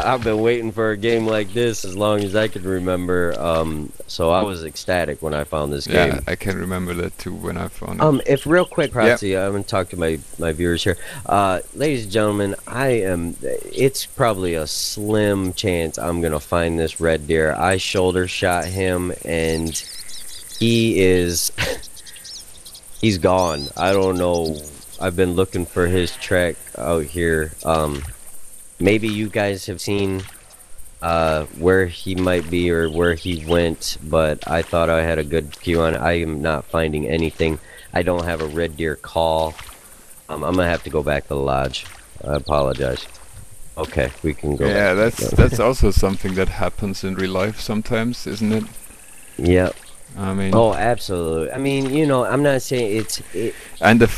I've been waiting for a game like this as long as I can remember. So I was ecstatic when I found this Yeah, game. I can remember that too when I found it. If real quick, Yeah. Protzi, I'm gonna talk to my viewers here. Ladies and gentlemen, I am. It's probably a slim chance I'm gonna find this red deer. I shoulder shot him, and he is he's gone. I don't know. I've been looking for his track out here. Maybe you guys have seen where he might be or where he went, but I thought I had a good cue on it. I am not finding anything. I don't have a red deer call. I'm gonna have to go back to the lodge. I apologize. Okay, we can go Yeah, back. that's also something that happens in real life sometimes, isn't it? Yeah. I mean, Oh, absolutely. I mean, you know, I'm not saying and the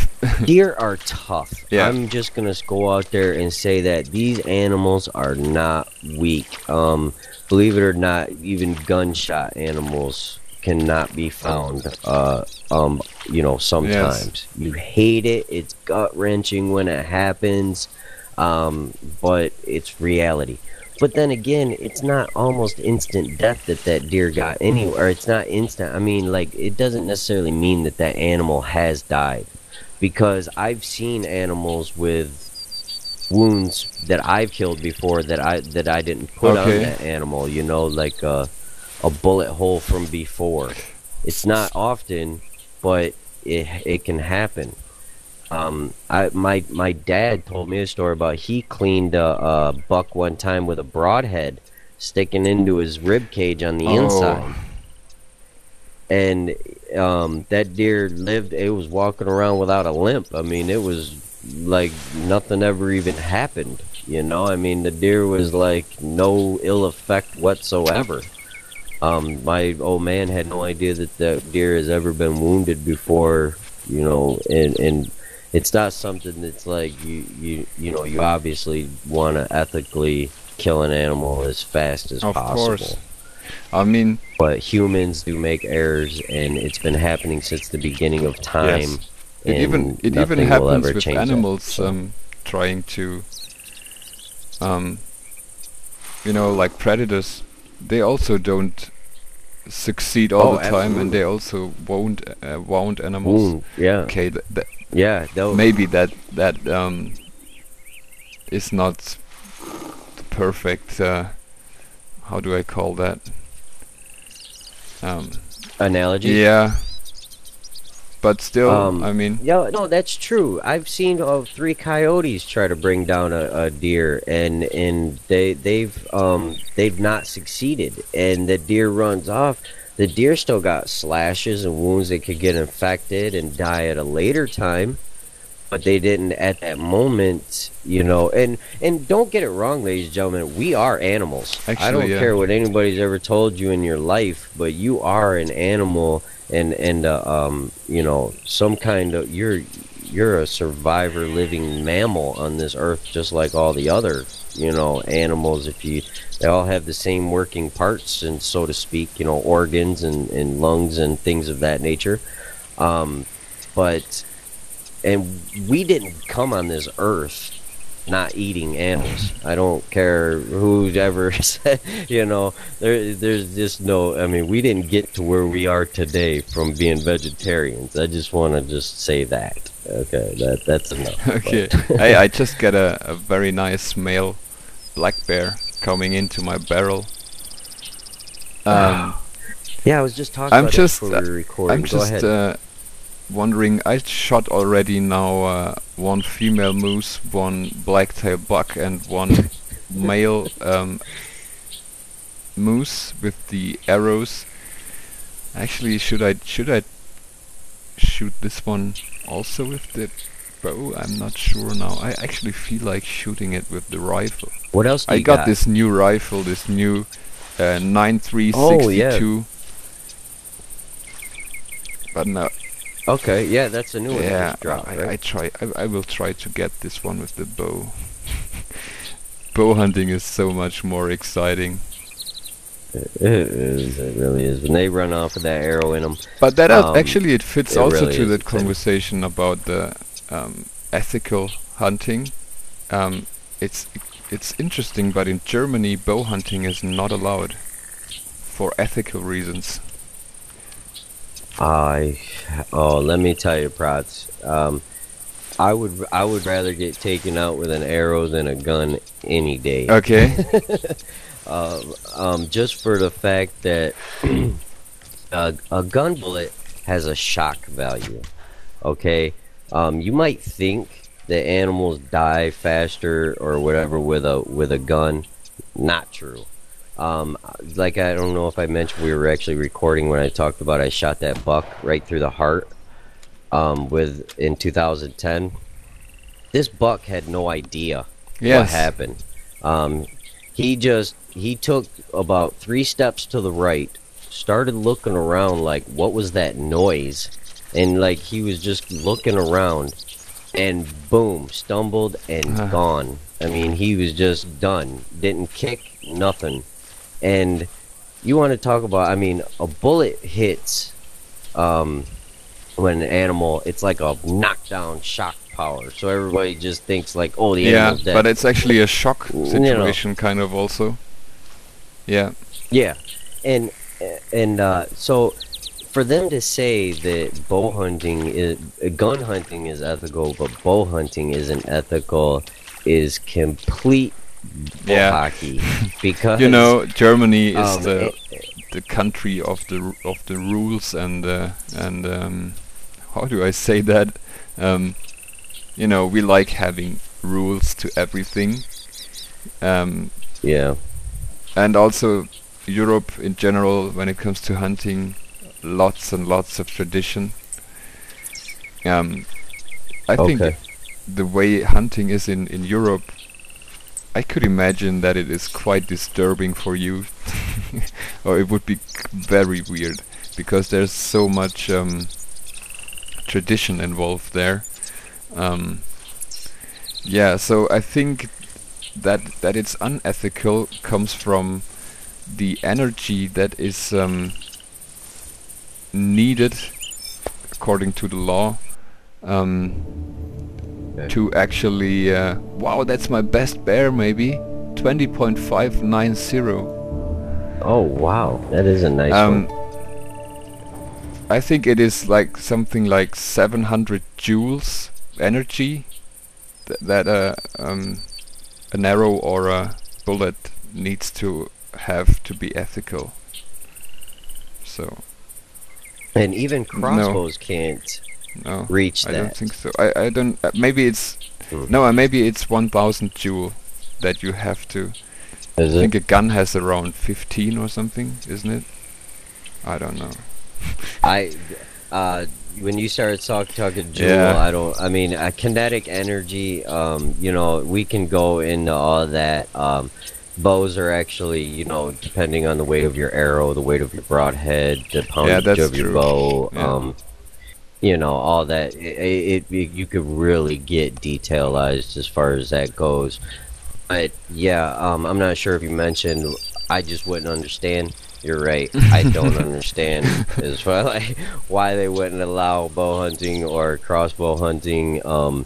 deer are tough. Yeah. I'm just gonna go out there and say that these animals are not weak. Believe it or not, even gunshot animals cannot be found. You know, sometimes you hate it. It's gut wrenching when it happens. But it's reality. But then again, it's not almost instant death that deer got anywhere. It's not instant. I mean, like, it doesn't necessarily mean that animal has died, because I've seen animals with wounds that I've killed before that I didn't put on that animal. You know, like a bullet hole from before. It's not often, but it can happen. My dad told me a story about he cleaned a buck one time with a broadhead sticking into his rib cage on the inside, and that deer lived. It was walking around without a limp. I mean, it was like nothing ever even happened. You know, I mean, the deer was like no ill effect whatsoever. My old man had no idea that the deer has ever been wounded before. You know, and it's not something that's like you know, you obviously want to ethically kill an animal as fast as possible. Of course. I mean, but humans do make errors, and it's been happening since the beginning of time. Yes. It even happens with animals trying to you know, like predators. They also don't succeed all the time, and they also wound animals. Yeah. Okay, yeah, maybe that is not the perfect how do I call that analogy? Yeah, but still, I mean, yeah, no, that's true. I've seen 3 coyotes try to bring down a deer, and they've not succeeded, and the deer runs off. The deer still got slashes and wounds that could get infected and die at a later time, but they didn't at that moment, you know. And don't get it wrong, ladies and gentlemen, we are animals. Actually, I don't care what anybody's ever told you in your life, but you are an animal, and you know, some kind of you're a survivor, living mammal on this earth, just like all the other, you know, animals. They all have the same working parts, and so to speak, you know, organs and lungs and things of that nature. But we didn't come on this earth not eating animals. I don't care who's ever said, you know, there's just no, I mean, we didn't get to where we are today from being vegetarians. I just want to just say that. Okay, that's enough. Okay. I just get a very nice male black bear coming into my barrel. Yeah, I was just talking about that before we were recording. I'm just wondering, I shot already now 1 female moose, 1 black-tail buck, and 1 male moose with the arrows. Actually, should I shoot this one also with the bow? I'm not sure now. I actually feel like shooting it with the rifle. What else do you got? This new rifle, this new 9.362. Oh, yeah. But no. Okay, yeah, that's a new one. Yeah, dropped, right? I will try to get this one with the bow. Bow hunting is so much more exciting. It is. It really is. When they run off with that arrow in them. But that actually it fits also really to that conversation about the ethical hunting. It's it's interesting, but in Germany, bow hunting is not allowed for ethical reasons. Let me tell you, Prots. I would rather get taken out with an arrow than a gun any day. Okay. Just for the fact that a gun bullet has a shock value. Okay, you might think that animals die faster or whatever with a gun. Not true. Like I don't know if I mentioned we were actually recording when I talked about I shot that buck right through the heart. In 2010, this buck had no idea what happened. He took about 3 steps to the right, started looking around like what was that noise, and like he was just looking around, and boom, stumbled and gone. I mean, he was just done. Didn't kick, nothing. And you want to talk about, I mean, a bullet hits when an animal, it's like a knockdown shock power. So everybody just thinks like, oh, the animal's dead. But it's actually a shock situation, kind of also. Yeah. Yeah, and so for them to say that gun hunting is ethical, but bow hunting isn't ethical, is complete hockey. Because you know, Germany is the country of the rules and how do I say that? You know, we like having rules to everything. Yeah. And also Europe in general, when it comes to hunting, lots and lots of tradition. I think the way hunting is in Europe, I could imagine that it is quite disturbing for you, or it would be very weird, because there's so much tradition involved there. Yeah, so I think that it's unethical comes from the energy that is needed according to the law to actually wow, that's my best bear, maybe 20.590. Oh wow, that is a nice one. I think it is like something like 700 joules energy that an arrow or a bullet needs to have to be ethical. So. And even crossbows can't reach that. I don't think so. I don't. Maybe it's maybe it's 1,000 joule that you have to. I think a gun has around 15 or something, isn't it? I don't know. When you started talking joule, I mean, kinetic energy. You know, we can go into all that. Bows are actually, you know, depending on the weight of your arrow, the weight of your broadhead, the poundage of your bow, you know, all that. You could really get detailized as far as that goes. But yeah, I'm not sure if you mentioned. I just wouldn't understand. You're right. I don't understand as far like why they wouldn't allow bow hunting or crossbow hunting. I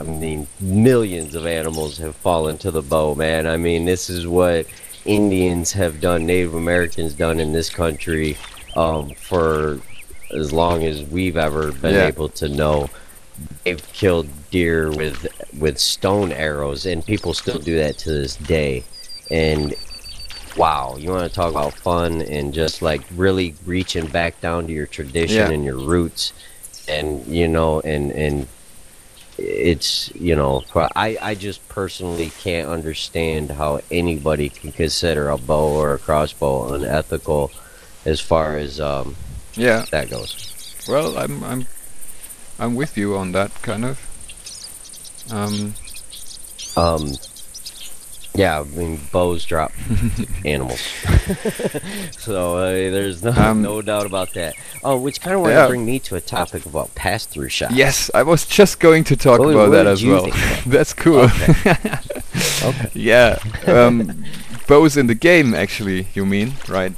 mean, millions of animals have fallen to the bow, man. I mean, this is what Indians have done, Native Americans done in this country for as long as we've ever been able to know. They've killed deer with stone arrows, and people still do that to this day. And wow, you want to talk about fun and just like really reaching back down to your tradition and your roots. And you know, and it's, you know, I just personally can't understand how anybody can consider a bow or a crossbow unethical as far as that goes. Well, I'm with you on that kind of. Yeah, I mean, bows drop animals. So there's no doubt about that. Oh, which kind of want to bring me to a topic about pass-through shots. Yes, I was just going to talk about that as well. That's cool. Okay. Yeah, bows in the game, actually, you mean, right?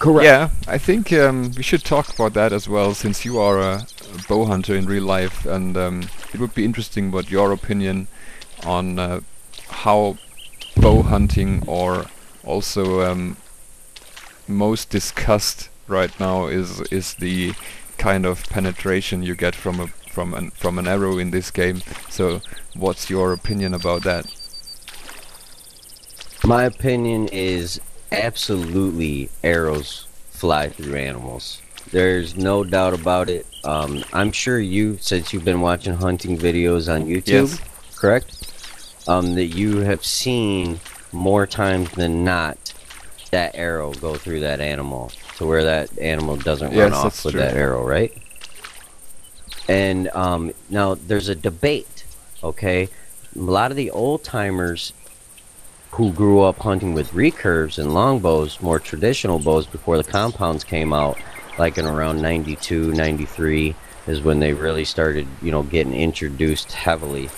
Correct. Yeah, I think we should talk about that as well, since you are a bow hunter in real life, and it would be interesting what your opinion on how bow hunting, or also most discussed right now, is the kind of penetration you get from an arrow in this game. So, what's your opinion about that? My opinion is absolutely arrows fly through animals. There's no doubt about it. I'm sure you, since you've been watching hunting videos on YouTube, Yes. correct? That you have seen more times than not that arrow go through that animal to where that animal doesn't run Yes, off that's with true. that arrow, right? And now there's a debate, okay? A lot of the old timers who grew up hunting with recurves and longbows, more traditional bows before the compounds came out, like in around 92, 93 is when they really started, you know, getting introduced heavily.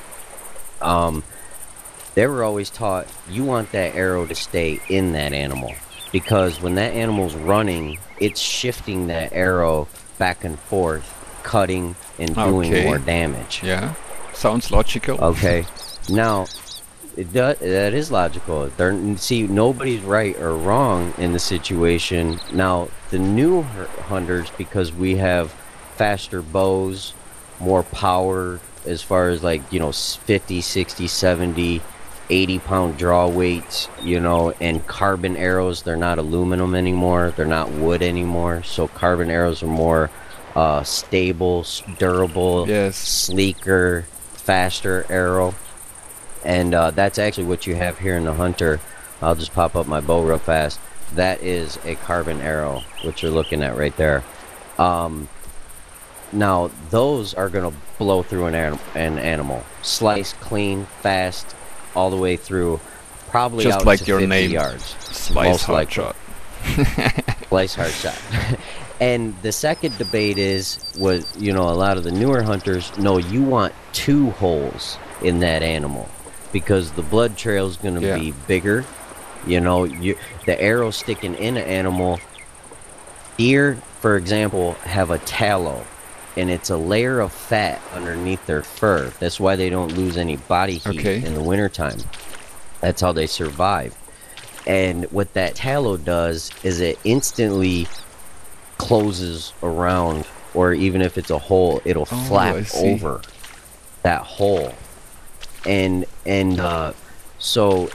They were always taught you want that arrow to stay in that animal, because when that animal's running, it's shifting that arrow back and forth, cutting and doing Okay. more damage. Yeah, sounds logical. Okay, now that is logical. See, nobody's right or wrong in the situation. Now, the new hunters, because we have faster bows, more power as far as, like, you know, 50, 60, 70, 80-pound draw weights, you know, and carbon arrows. They're not aluminum anymore. They're not wood anymore. So carbon arrows are more stable, durable, Yes. sleeker, faster arrow. And that's actually what you have here in the Hunter. I'll just pop up my bow real fast. That is a carbon arrow, which you're looking at right there. Now, those are going to blow through an animal. Slice, clean, fast, all the way through, probably Just out like to your 50 name, yards. Slice Most Hard likely. Shot. Slice hard shot. And the second debate is, what, you know, a lot of the newer hunters know, you want 2 holes in that animal, because the blood trail is going to be bigger. You know, the arrow sticking in an animal. Deer, for example, have a tallow, and it's a layer of fat underneath their fur. That's why they don't lose any body heat in the wintertime. That's how they survive. And what that tallow does is it instantly closes around, or even if it's a hole, it'll flap over that hole. And so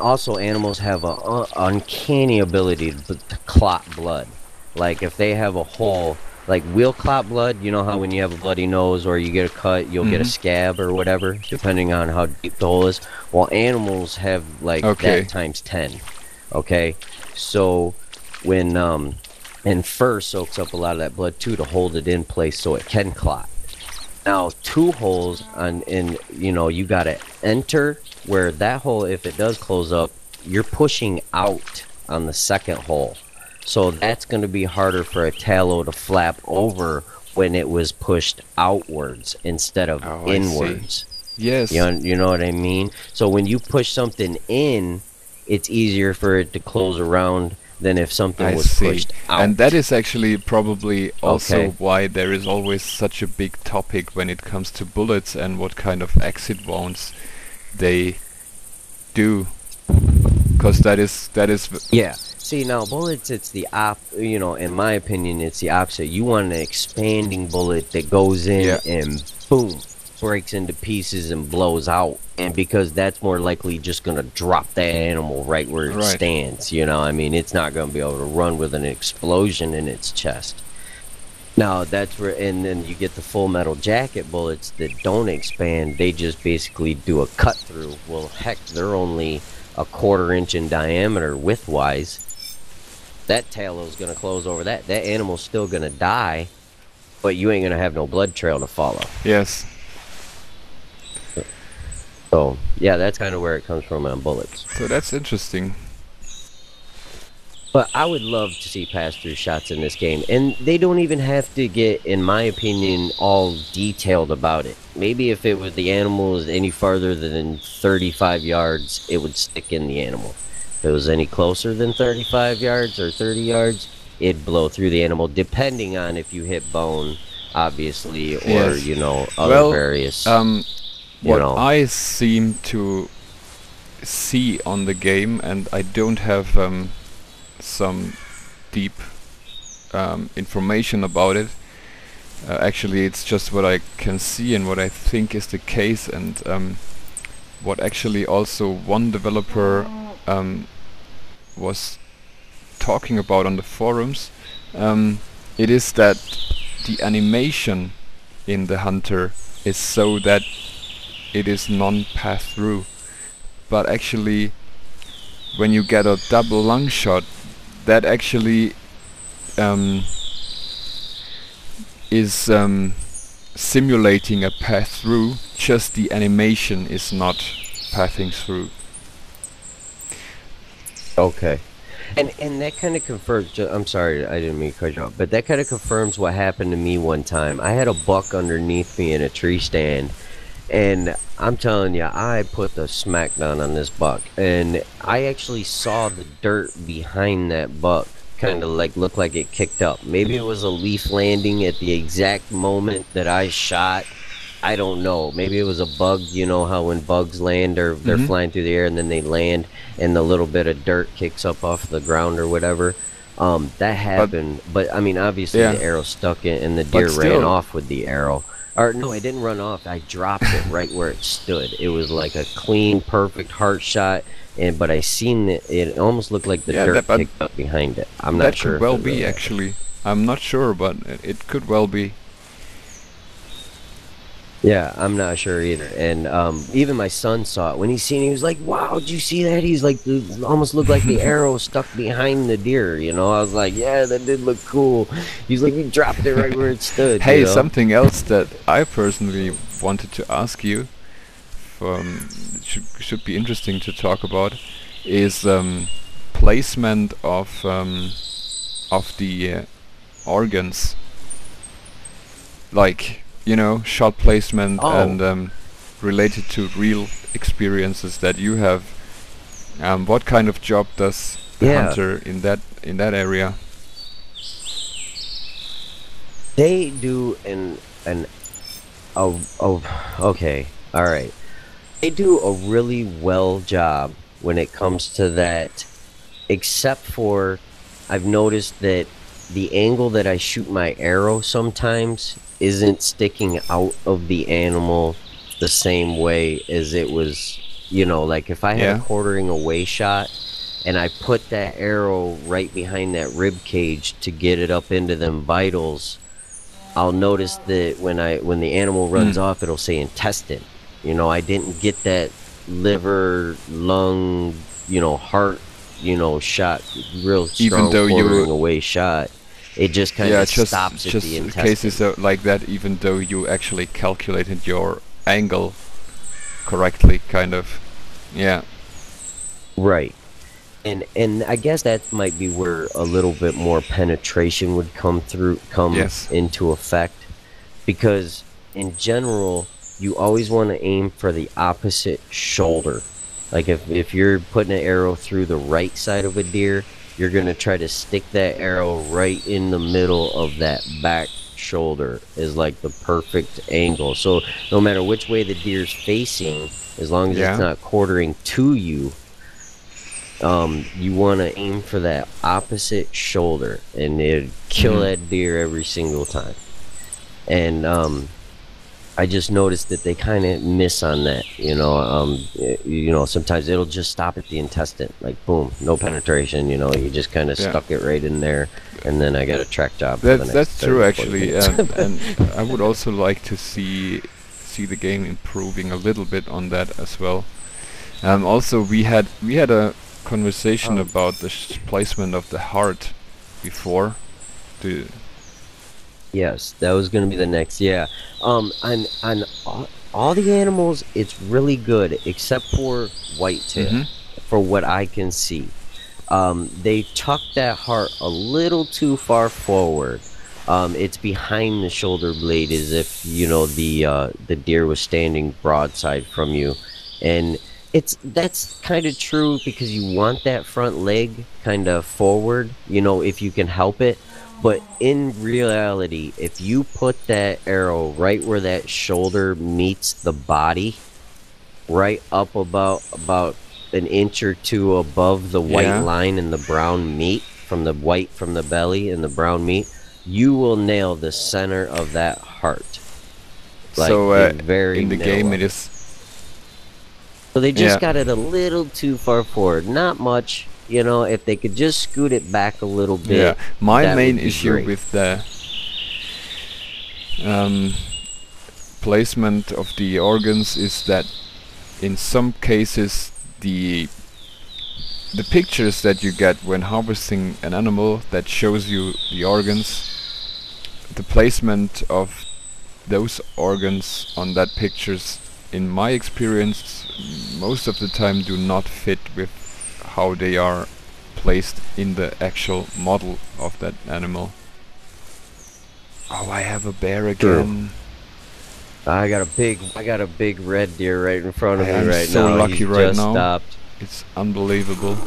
also animals have a uncanny ability to clot blood. Like if they have a hole, like we'll clot blood. You know how when you have a bloody nose or you get a cut, you'll get a scab or whatever, depending on how deep the hole is. Well, animals have like that times 10. Okay, so when and fur soaks up a lot of that blood too to hold it in place so it can clot. Now, 2 holes and you know, you gotta enter where that hole, if it does close up, you're pushing out on the second hole. So that's going to be harder for a tallow to flap over when it was pushed outwards instead of inwards. Yes. You know what I mean? So when you push something in, it's easier for it to close around than if something was pushed out. And that is actually probably also why there is always such a big topic when it comes to bullets and what kind of exit wounds they do. Because that is yeah. See, now bullets, it's the you know, in my opinion, it's the opposite. You want an expanding bullet that goes in and boom, breaks into pieces and blows out. And because that's more likely just going to drop that animal right where it stands, you know. I mean, it's not going to be able to run with an explosion in its chest. Now, that's where, and then you get the full metal jacket bullets that don't expand. They just basically do a cut through. Well, heck, they're only a 1/4 inch in diameter width-wise. That tallow is going to close over that. That animal's still going to die, but you ain't going to have no blood trail to follow. Yes. So, yeah, that's kind of where it comes from on bullets. So that's interesting. But I would love to see pass-through shots in this game. And they don't even have to get, in my opinion, all detailed about it. Maybe if it was the animal was any farther than 35 yards, it would stick in the animal. If it was any closer than 35 yards or 30 yards, it'd blow through the animal, depending on if you hit bone, obviously, or Yes. you know, other Well, various, um, you what know. I seem to see on the game, and I don't have some deep information about it. Actually, it's just what I can see and what I think is the case, and what actually also one developer was talking about on the forums. It is that the animation in the Hunter is so that it is non-pass-through, but actually when you get a double lung shot, that actually is simulating a pass-through, just the animation is not passing through. Okay. And that kind of confirms. I'm sorry, I didn't mean to cut you off, but that kind of confirms what happened to me one time. I had a buck underneath me in a tree stand, and I'm telling you, I put the smackdown on this buck, and I actually saw the dirt behind that buck kind of like look like it kicked up. Maybe it was a leaf landing at the exact moment that I shot. I don't know. Maybe it was a bug, you know how when bugs land or they're Hmm. flying through the air and then they land and the little bit of dirt kicks up off the ground or whatever. That But happened, but I mean, obviously yeah, the arrow stuck in and the but deer ran still, off with the arrow. Or no, it didn't run off. I dropped it right where it stood. It was like a clean, perfect heart shot, and but I seen it. It almost looked like the yeah, dirt that but kicked up behind it. I'm not that sure could if well it be really. actually. I'm not sure, but it could well be. Yeah, I'm not sure either. And even my son saw it when he seen it. He was like, "Wow, did you see that?" He's like, "It almost looked like the arrow stuck behind the deer." You know, I was like, "Yeah, that did look cool." He's like, "You dropped it right where it stood." You Hey, know. something else that I personally wanted to ask you, should be interesting to talk about, is placement of the organs, like shot placement and Oh, related to real experiences that you have. What kind of job does the yeah. hunter in that area? They do an okay. All right. They do a really well job when it comes to that, except for I've noticed that the angle that I shoot my arrow sometimes isn't sticking out of the animal the same way as it was, you know, like if I had a Yeah. quartering away shot and I put that arrow right behind that rib cage to get it up into them vitals, I'll notice that when the animal Hmm. runs off, it'll say intestine. You know, I didn't get that liver, lung, you know, heart, you know, shot, real Even strong though you, quartering away shot. It just kind yeah, of stops at the cases intestine. like that, even though you actually calculated your angle correctly, kind of. Yeah. Right. And I guess that might be where a little bit more penetration would come Yes. into effect, because in general you always want to aim for the opposite shoulder. Like if you're putting an arrow through the right side of a deer, you're going to try to stick that arrow right in the middle of that back shoulder is like the perfect angle. So no matter which way the deer's facing, as long as it's Yeah. not quartering to you, you want to aim for that opposite shoulder and it'd kill Mhm. that deer every single time. And I just noticed that they kind of miss on that. You know, sometimes it'll just stop at the intestine, like boom, no penetration. You know, you just kind of Yeah. stuck it right in there, and then I got a track job for the next That's true 30 40 actually, minutes. and I would also like to see the game improving a little bit on that as well. Also, we had a conversation um, about the placement of the heart before. Do yes, that was gonna be the next. Yeah, on all the animals, it's really good except for whitetail, Mhm. for what I can see. They tuck that heart a little too far forward. It's behind the shoulder blade, as if you know the deer was standing broadside from you, and That's kind of true because you want that front leg kind of forward, you know, if you can help it. But in reality, if you put that arrow right where that shoulder meets the body, right up about an inch or two above the white Yeah. line in the brown meat from the white from the belly and the brown meat, you will nail the center of that heart, like So the very in the middle game it of it. is. So they Yeah. just got it a little too far forward. Not much, you know, if they could just scoot it back a little Yeah. bit, My that main would be issue great. with the um, placement of the organs is that in some cases the pictures that you get when harvesting an animal that shows you the organs, the placement of those organs on that pictures, in my experience, most of the time do not fit with how they are placed in the actual model of that animal. Oh, I have a bear True. again. I got a big red deer right in front I of me am right so now. lucky He's right just now. stopped. It's unbelievable.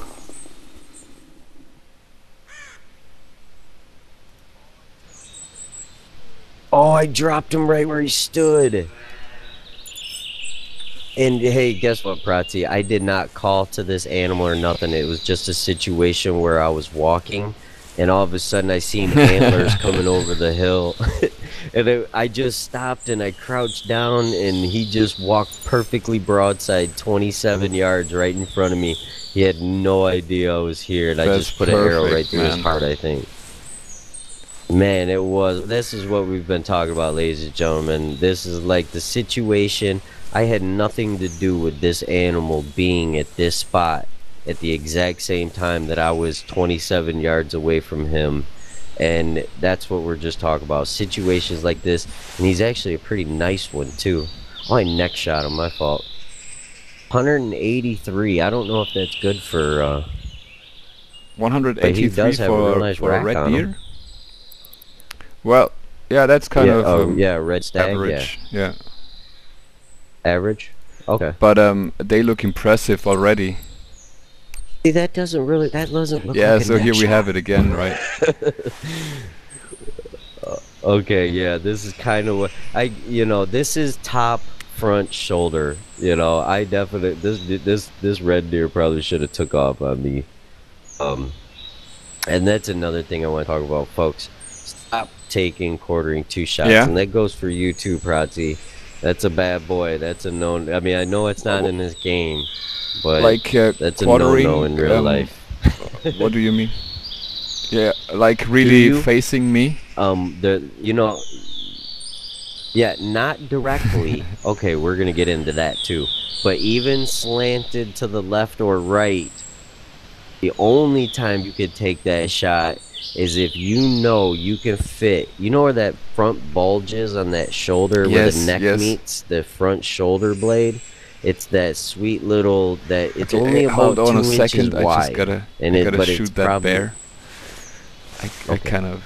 Oh, I dropped him right where he stood. And hey, guess what, Prati? I did not call to this animal or nothing. It was just a situation where I was walking, and all of a sudden I seen antlers coming over the hill. And I just stopped and I crouched down, and he just walked perfectly broadside 27 yards right in front of me. He had no idea I was here, and I That's just put an arrow right perfect, through his man. heart, I think. Man, it was. This is what we've been talking about, ladies and gentlemen. This is like the situation. I had nothing to do with this animal being at this spot at the exact same time that I was 27 yards away from him. And that's what we're just talking about. Situations like this. And he's actually a pretty nice one, too. Oh, I neck shot him. My fault. 183. I don't know if that's good for, but he 183 does have a real nice for a rack red on him. deer? Well, yeah, that's kind Yeah, of oh, yeah, red stag, yeah. average. Yeah. Average? Okay. But they look impressive already. See, that doesn't look Yeah, like a so neck here we have shot. it again, right? Okay, yeah, this is kind of what this is top front shoulder. I definitely this red deer probably should have took off on me. Um, and that's another thing I want to talk about, folks. Stop taking quartering two shots, Yeah. and that goes for you too, Prati. That's a bad boy. That's a known. I mean, I know it's not in this game, but Like that's a no-no quartering, in real life. what do you mean? Yeah, like Do really you? facing me? The Yeah, not directly. Okay, we're gonna get into that too. But even slanted to the left or right, the only time you could take that shot is if you can fit. You know where that front bulge is on that shoulder where the Yes, neck yes. meets the front shoulder blade? It's that sweet little that it's Okay, only hold about on a 2 inches second. I just wide, gotta, and I gotta it's shoot that probably bear. I okay. kind of.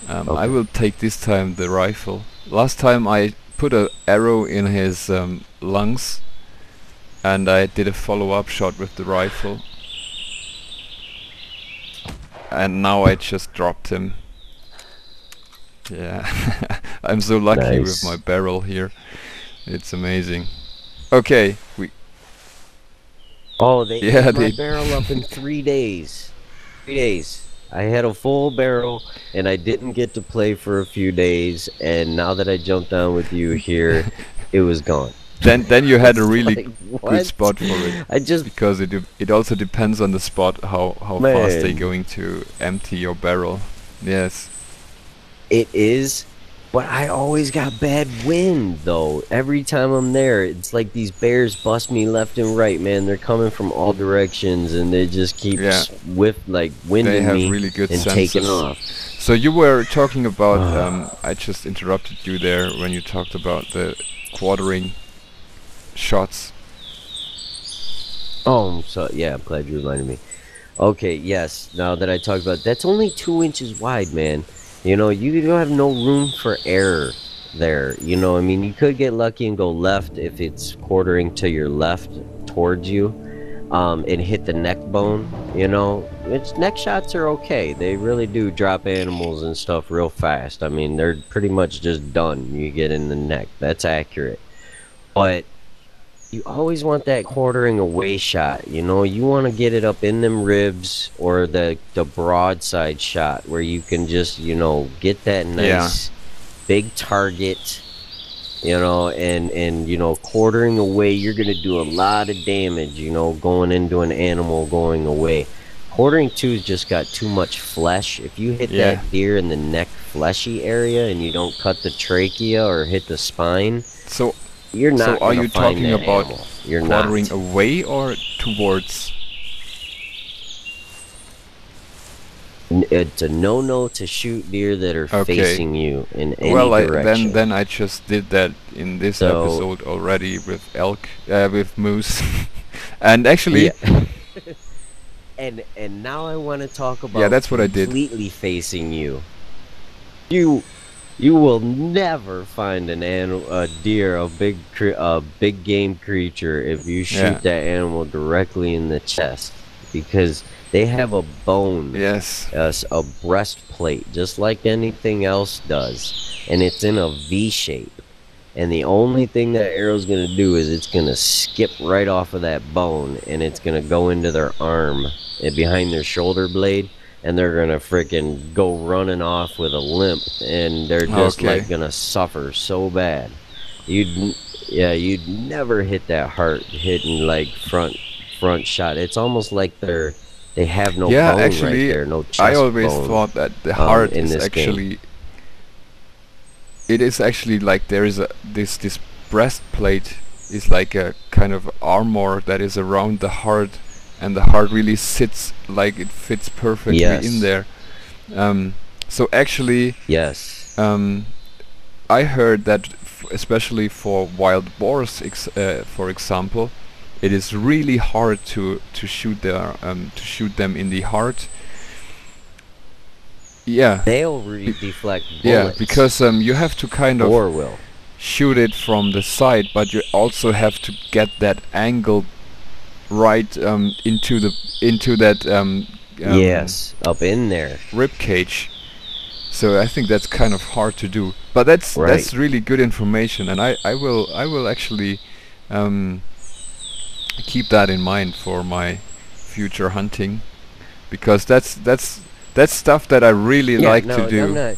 I Okay. will take this time the rifle. Last time I put a arrow in his lungs, and I did a follow-up shot with the rifle. And now I just dropped him. Yeah, I'm so lucky with my Nice. barrel here. It's amazing. Okay, Oh, they yeah, ate my they barrel up in 3 days. 3 days. I had a full barrel and I didn't get to play for a few days. And now that I jumped on with you here, it was gone. then you had a It's really like, good what? spot for it, I just, because it also depends on the spot how fast they're man, going to empty your barrel. Yes. it is. But I always got bad wind, though. Every time I'm there, it's like these bears bust me left and right, man. They're coming from all directions, and they just keep Yeah, like they winding have me really good and taking senses. off. So you were talking about, Ah. I just interrupted you there when you talked about the quartering shots. Oh, so yeah, I'm glad you reminded me. Okay, yes. Now that I talked about, that's only 2 inches wide, man. You don't have no room for error there. I mean, you could get lucky and go left if it's quartering to your left towards you, and hit the neck bone, you know, neck shots are okay. They really do drop animals and stuff real fast. I mean, they're pretty much just done. You get in the neck. That's accurate. But you always want that quartering away shot. You know, you want to get it up in them ribs, or the broadside shot where you can just, you know, get that nice big target, you know, and you know, quartering away, you're gonna do a lot of damage, you know, going into an animal going away. Quartering two's just got too much flesh. If you hit that deer in the neck fleshy area and you don't cut the trachea or hit the spine, So you're not are you gonna find talking that about animal. You're quartering not. away or towards? It's a no-no to shoot deer that are facing you in any Well, direction. then I just did that in this episode already with elk, with moose, and actually, and now I want to talk about that's what I did. Completely facing you. You will never find a deer, a big game creature, if you shoot that animal directly in the chest, because they have a bone, a breastplate, just like anything else does, and it's in a V shape. And the only thing that arrow's gonna do is it's gonna skip right off of that bone, and it's gonna go into their arm and behind their shoulder blade, and they're gonna freaking go running off with a limp, and they're just like gonna suffer so bad. You'd never hit that heart hitting like front shot. It's almost like they have no bone actually, right there, no chest I always bone, thought that the heart in is this actually game. It is actually like there is this breastplate is like a kind of armor that is around the heart, and the heart really sits like it fits perfectly in there. So actually, I heard that especially for wild boars, for example, it is really hard to shoot them in the heart. They'll deflect bullets. Because you have to kind of shoot it from the side, but you also have to get that angle right into that up in there rib cage. So I think that's kind of hard to do, but that's really good information, and I will actually keep that in mind for my future hunting, because that's stuff that I really like to do.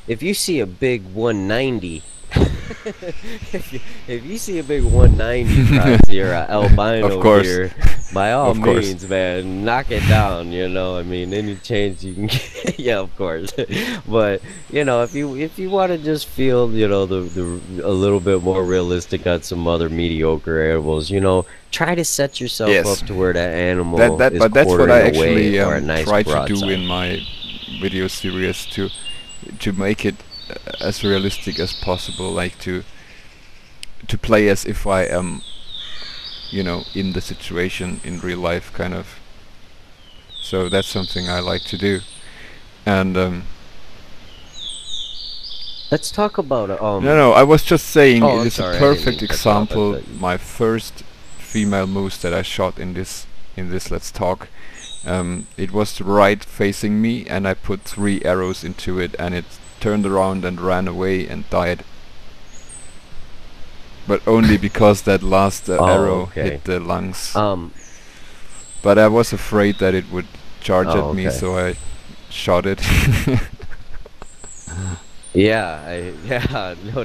If you see a big 190, if you see a big 190 proxy or an albino deer, by all means, man, knock it down. You know, I mean, any chance you can get, of course. But you know, if you want to just feel, you know, a little bit more realistic on some other mediocre animals, you know, try to set yourself up to where that animal is but that's what I actually nice try to do in my video series, to make it as realistic as possible, like to play as if I am, you know, in the situation in real life, kind of. So that's something I like to do. And let's talk about no, I was just saying, it is a perfect example. My first female moose that I shot in this Let's Talk, it was right facing me, and I put 3 arrows into it, and it turned around and ran away and died. But only because that last arrow hit the lungs. But I was afraid that it would charge at me, so I shot it. No,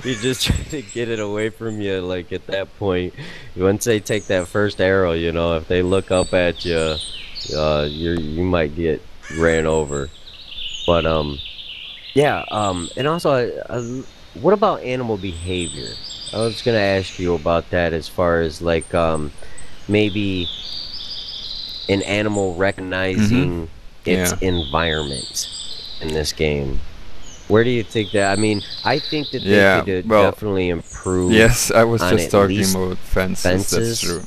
you just trying to get it away from you. Like at that point, once they take that first arrow, you know, if they look up at you, you might get ran over. But and also, what about animal behavior? I was gonna ask you about that, as far as like maybe an animal recognizing its environment in this game. Where do you think that? I mean, I think that they could definitely improve. Yes, I was just talking about fences. That's true.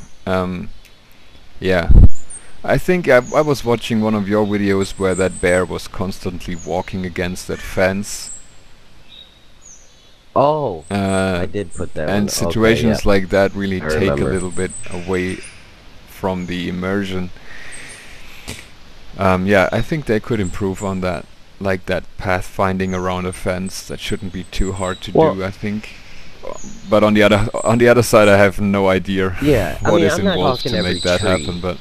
I think I was watching one of your videos where that bear was constantly walking against that fence. Oh, I Uh, did put that one. and Okay, yeah, situations like that really I take a remember. little bit away from the immersion. Yeah, I think they could improve on that, like that pathfinding around a fence. That shouldn't be too hard to Well, do, I think. But on the other side, I have no idea yeah, I what mean, is I'm not involved talking to every make that happen. tree. But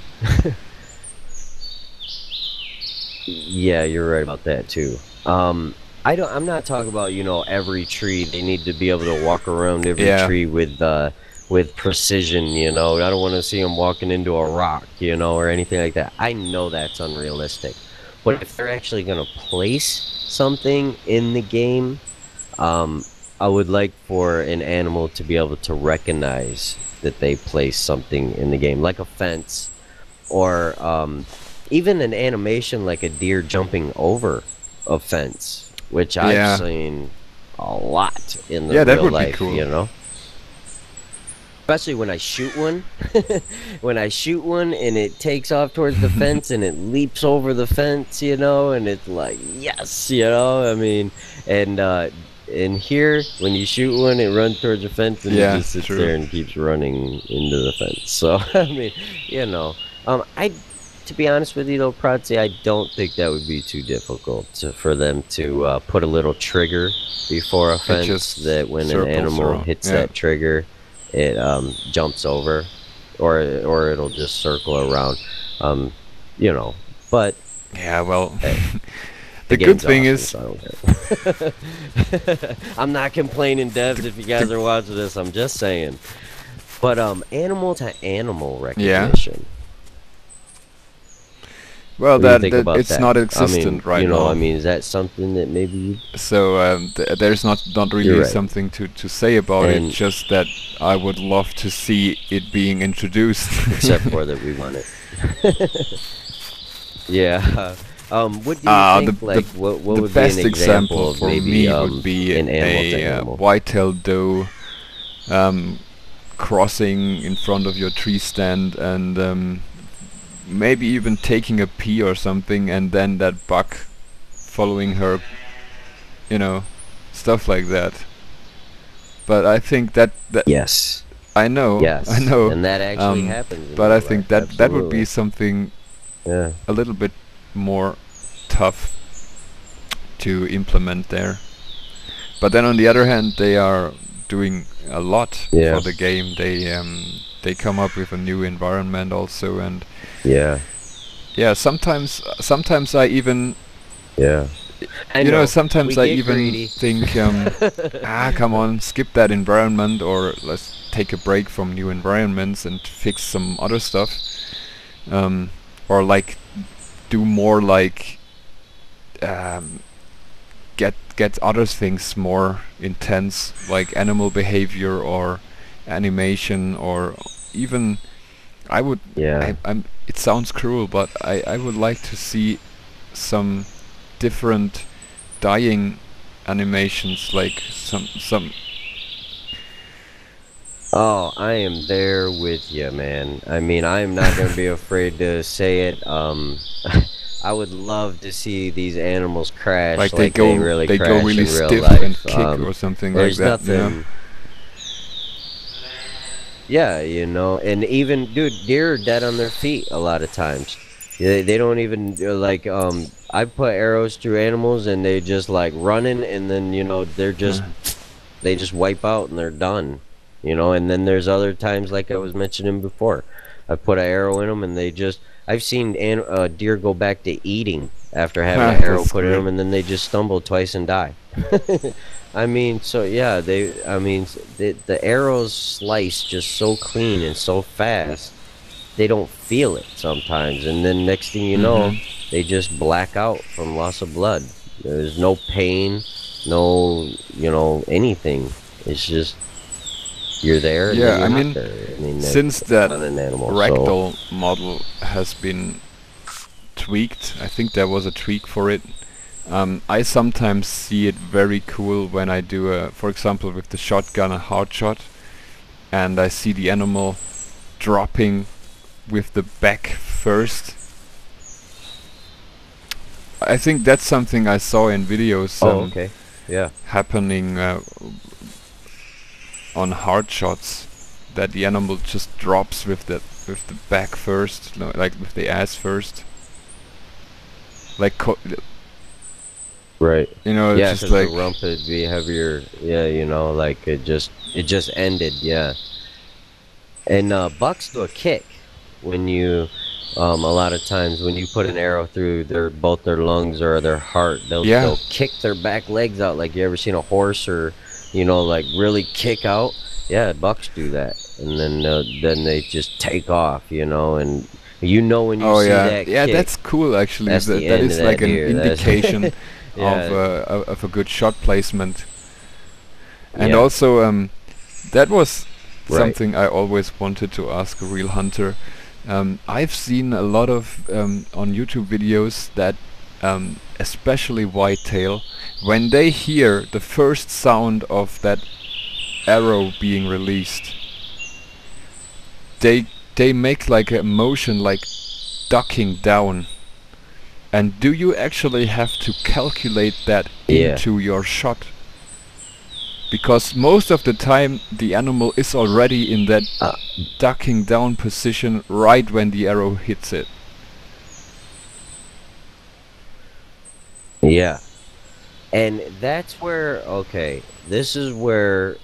Yeah, you're right about that too. I'm not talking about, every tree. They need to be able to walk around every yeah, tree with precision, I don't want to see them walking into a rock, or anything like that. I know that's unrealistic. But if they're actually going to place something in the game, um, I would like for an animal to be able to recognize that they place something in the game, like a fence or even an animation like a deer jumping over a fence, which I've yeah, seen a lot in the yeah, that real would be life, cool. Especially when I shoot one. When I shoot one and it takes off towards the fence and it leaps over the fence, and it's like, yes, I mean, and here, when you shoot one, it runs towards the fence and it Yeah, just sits true. there and keeps running into the fence. So, I mean, to be honest with you though, Protzi, I don't think that would be too difficult for them to put a little trigger before a It fence just that when an circles animal around. hits Yeah. that trigger, it jumps over, or it'll just circle around, um, you know. But Yeah, well, hey, the the good game's thing awesome, is, so I don't care. I'm not complaining, devs. If you the, guys are watching this, I'm just saying. But animal to animal yeah, recognition. well, What do you think that about it's that? not I mean, existent right now. is that something that maybe So there's not you're really right? something to say about it. And Just that I would love to see it being introduced. except for that, we want it. Yeah. What do you think? Like, what The would be an best example example of for maybe me would be an animal to a animal? white-tailed doe crossing in front of your tree stand and maybe even taking a pee or something, and then that buck following her, you know, stuff like that. But I think that Yes. I Yes. know, And that actually um, happens in but I real life. think that would be Absolutely. something Yeah. a little bit more tough to implement there. But then on the other hand, they are doing a lot Yeah. for the game. They come up with a new environment also, and Yeah. yeah, sometimes I even Yeah. I know. sometimes We I get even greedy. think come on, skip that environment, or let's take a break from new environments and fix some other stuff, um, or like do more like um, get other things more intense, like animal behavior or animation, or even I would Yeah. I'm it sounds cruel, but I would like to see some different dying animations, like some Oh, I am there with you, man. I mean, I am not going to be afraid to say it. I would love to see these animals crash like like they really they go crash really in real stiff and life. kick or something like There's that, nothing. Yeah, and even, dude, deer are dead on their feet a lot of times. They don't even like. I put arrows through animals and they just like running, and then they just wipe out and they're done. And then there's other times, like I was mentioning before, I put an arrow in them and I've seen deer go back to eating after having an arrow That's put in great. them, and then they just stumble twice and die. I mean, so yeah, the arrows slice just so clean and so fast, they don't feel it sometimes, and then next thing you know, Mhm. they just black out from loss of blood. There's no pain, no, anything. It's just you're there and then Yeah, I you're not mean, there. I mean, since that's that not an animal, so ragdoll model has been tweaked, I think there was a tweak for it. I sometimes see it very cool when I do for example, with the shotgun, a hard shot, and I see the animal dropping with the back first. I think that's something I saw in videos. oh, okay. Yeah. happening on hard shots, that the animal just drops with the back first, like with the ass first, like Right. Yeah, just because the like rump would be heavier. Yeah, you know, like it just ended. Yeah. And bucks do a kick when you, a lot of times when you put an arrow through both their lungs or their heart, yeah. they'll kick their back legs out. Like you ever seen a horse or, you know, like really kick out? Yeah, bucks do that, and then they just take off, you know, and you know when you Oh see yeah, that yeah. kick, That's cool actually. that's That the that end of is like that an deer. That's indication yeah, of a good shot placement. And yeah, also, that was right, something I always wanted to ask a real hunter. I've seen a lot of on YouTube videos that, especially whitetail, when they hear the first sound of that arrow being released, they they make like a motion like ducking down. And do you actually have to calculate that yeah. into your shot? Because most of the time the animal is already in that Uh, ducking down position right when the arrow hits it. yeah. And that's where, okay, this is where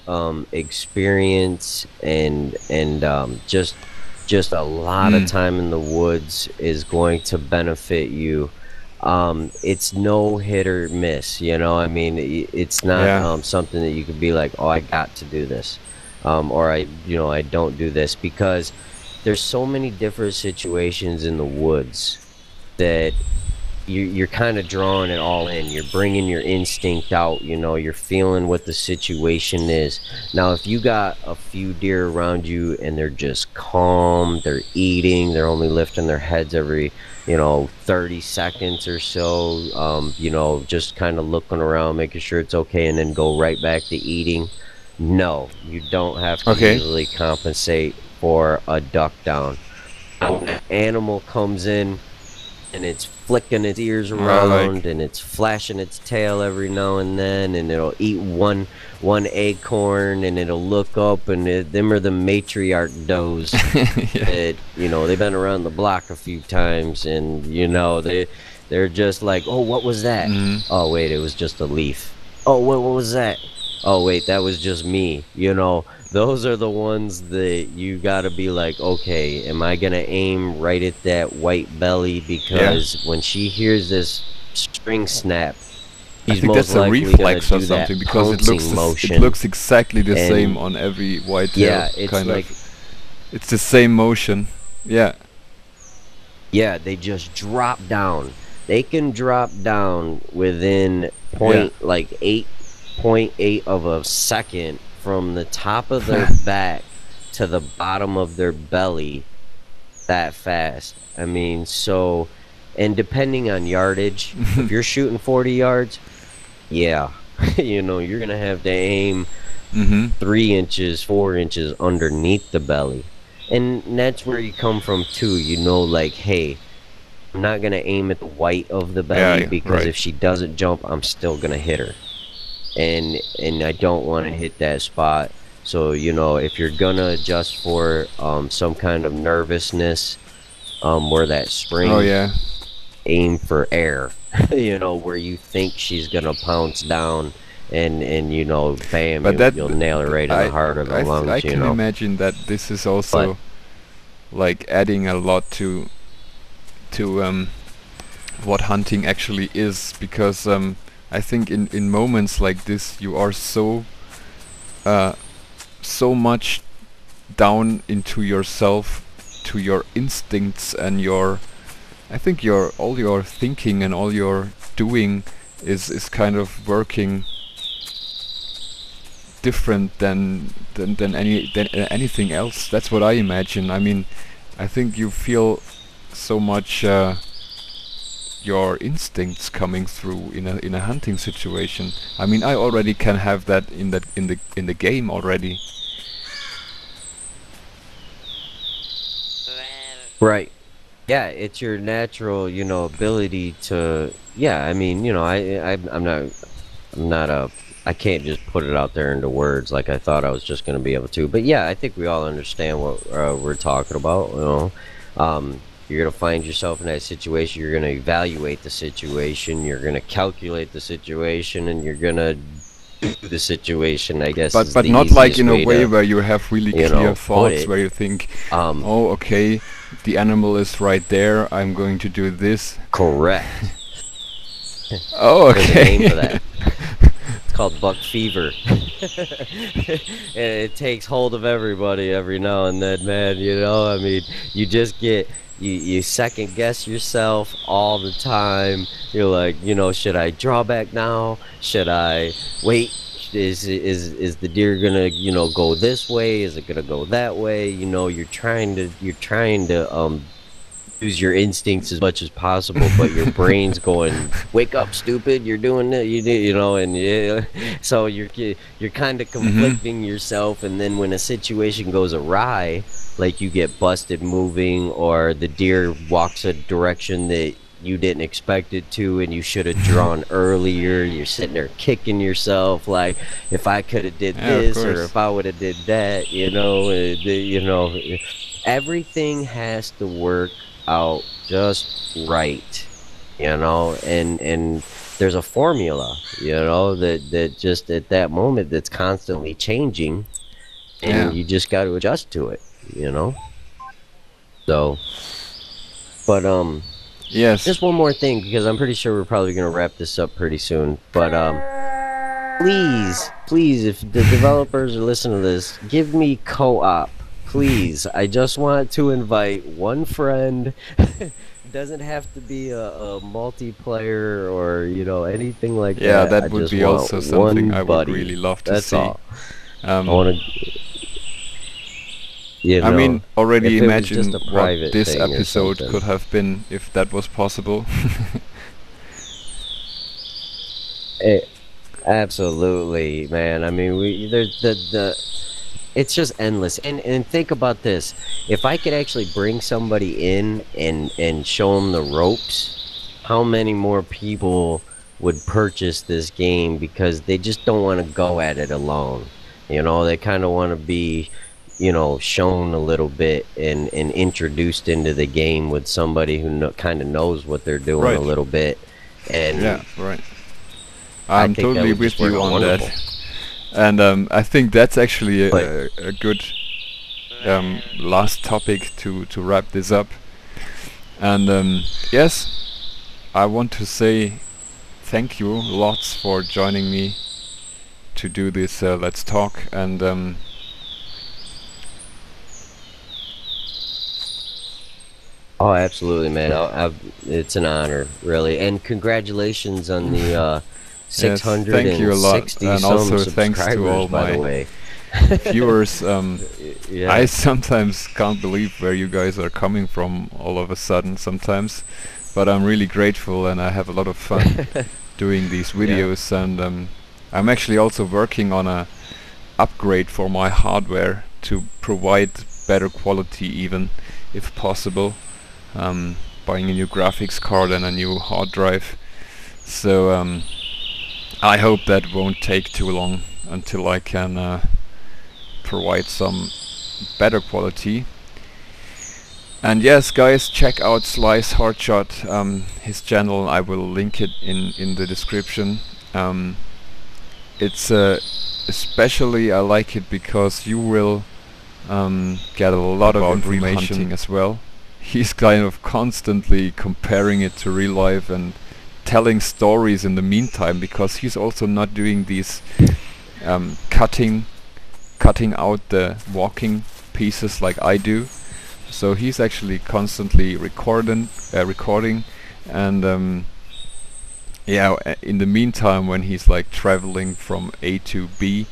experience and just a lot of Mm. time in the woods is going to benefit you. It's no hit or miss, you know. I mean, it's not Yeah. something that you could be like, oh, I got to do this, or I don't do this, because there's so many different situations in the woods that you're kind of drawing it all in. You're bringing your instinct out, you know, you're feeling what the situation is. Now, if you got a few deer around you and they're just calm, they're eating, they're only lifting their heads every, 30 seconds or so, just kind of looking around, making sure it's okay, and then go right back to eating. No, you don't have to Okay. usually compensate for a duck down. When an animal comes in and it's flicking its ears Like around and it's flashing its tail every now and then, and it'll eat one acorn, and it'll look up, and them are the matriarch does yeah. that, they've been around the block a few times, and they're just like, oh, what was that? Mm. Oh wait, it was just a leaf. Oh, what was that? Oh wait, that was just me. Those are the ones that you gotta be like, okay, am I gonna aim right at that white belly? Yeah. Because when she hears this string snap, I she's think most that's a likely gonna reflex or do that something, because pouncing it motion. looks exactly the same And on every whitetail yeah, it's kind of. like, It's the same motion. Yeah. yeah, they just drop down. They can drop down within Yeah. like 8.8 of a second from the top of their back to the bottom of their belly, that fast. I mean, so, and depending on yardage, if you're shooting 40 yards, yeah, you're gonna have to aim Mm-hmm. 3 inches, 4 inches underneath the belly. And that's where you come from too, like, hey, I'm not gonna aim at the white of the Yeah, belly, yeah, because right. if she doesn't jump, I'm still gonna hit her. And I don't want to hit that spot. So, if you're gonna adjust for some kind of nervousness, where that Oh spring, yeah. aim for air, where you think she's gonna pounce down, and bam, But you'll nail her right in the heart or the I lungs, can imagine that this is But also like adding a lot to what hunting actually is, because I think in moments like this you are uh, so much down into yourself, to your instincts, and I think all your thinking and all your doing is kind of working different than anything else. That's what I imagine. I mean, I think you feel so much your instincts coming through in a hunting situation. I mean, I already can have that in the game already. right, yeah, it's your natural, ability to. Yeah, I mean, I'm not. I'm not a I can't just put it out there into words like I thought I was just going to be able to. But yeah, I think we all understand what we're talking about. You know, you're going to find yourself in that situation. You're going to evaluate the situation. You're going to calculate the situation, and you're going to do the situation. I guess is But the not like easiest in a way way to where you have really clear put thoughts, it. where you think, Um, oh, okay, the animal is right there, I'm going to do this. correct. Oh, There's a name for okay. that. It's called buck fever. And it takes hold of everybody every now and then, man. You know, I mean, you just get you second guess yourself all the time. You're like, you know, should I draw back now? Should I wait? Is the deer gonna, you know, go this way? Is it gonna go that way? You know, you're trying to use your instincts as much as possible, but your brain's going, "Wake up, stupid! You're doing it. You know." And yeah, so you're kind of Mhm. conflicting yourself. And then when a situation goes awry, like you get busted moving, or the deer walks a direction that you didn't expect it to, and you should have drawn earlier. You're sitting there kicking yourself, like, if I could have did Yeah, of this, or course. if I would have did that. You know, everything has to work out just right, you know, and there's a formula, you know, that just at that moment that's constantly changing, and Yeah. you just got to adjust to it, you know. So, but Yes. just one more thing, because I'm pretty sure we're probably going to wrap this up pretty soon, but please, if the developers are listening to this, give me co-op. Please. I just want to invite one friend. Doesn't have to be a multiplayer or, you know, anything like Yeah, that. I that would just be want also something one I would really buddy. love to That's see. all. I Um, want to, you I know, mean, already if it was just imagine a what private this thing or episode something. could have been if that was possible. Eh, absolutely, man. I mean, there's the it's just endless. And think about this. If I could actually bring somebody in and show them the ropes, how many more people would purchase this game because they just don't want to go at it alone. You know, they kind of want to be, you know, shown a little bit and introduced into the game with somebody who kind of knows what they're doing a Right. little bit. Yeah, And right. I I'm think that totally would just with work you out on that. wonderful. And I think that's actually But a good last topic to wrap this up. And yes, I want to say thank you lots for joining me to do this Let's Talk. And oh, absolutely, man. It's an honor, really. And congratulations on the yes, thank you a lot. 660 And some also thanks to subscribers, all by the my way. viewers. I Yeah. sometimes can't believe where you guys are coming from all of a sudden sometimes. But I'm really grateful and I have a lot of fun doing these Yeah. videos. And I'm actually also working on a upgrade for my hardware to provide better quality even, if possible. Buying a new graphics card and a new hard drive. So I hope that won't take too long until I can provide some better quality. And yes, guys, check out Slice HEARTSHOT. His channel, I will link it in the description. It's especially I like it because you will get a lot of information as well. He's kind of constantly comparing it to real life and telling stories in the meantime, because he's also not doing these cutting out the walking pieces like I do. So he's actually constantly recording and yeah, in the meantime when he's like traveling from A to B,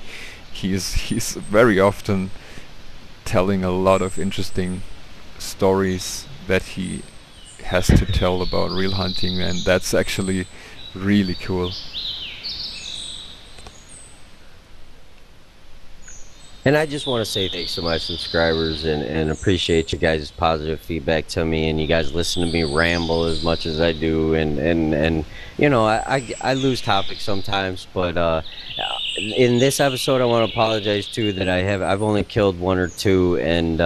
he's very often telling a lot of interesting stories that he has to tell about real hunting, and that's actually really cool. And I just want to say thanks to my subscribers and appreciate you guys' positive feedback to me and you guys listen to me ramble as much as I do and you know I lose topics sometimes, but in this episode I want to apologize too that I've only killed one or two and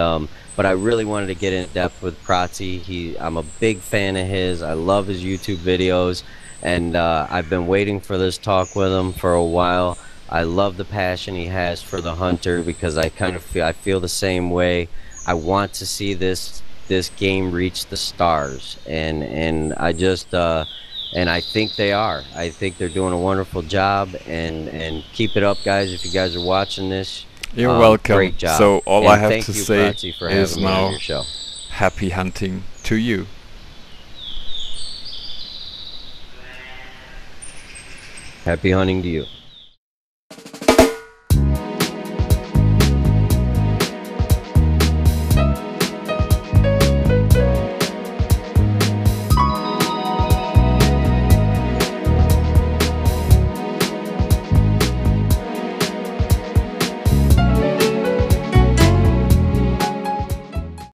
but I really wanted to get in depth with Prati. I'm a big fan of his. I love his YouTube videos and I've been waiting for this talk with him for a while. I love the passion he has for the hunter because I feel the same way. I want to see this game reach the stars and I just and I think they are. I think they're doing a wonderful job and keep it up guys if you guys are watching this. You're welcome. Great job. So all I And have thank to you say Prati for is having me on now your show. happy hunting to you. Happy hunting to you.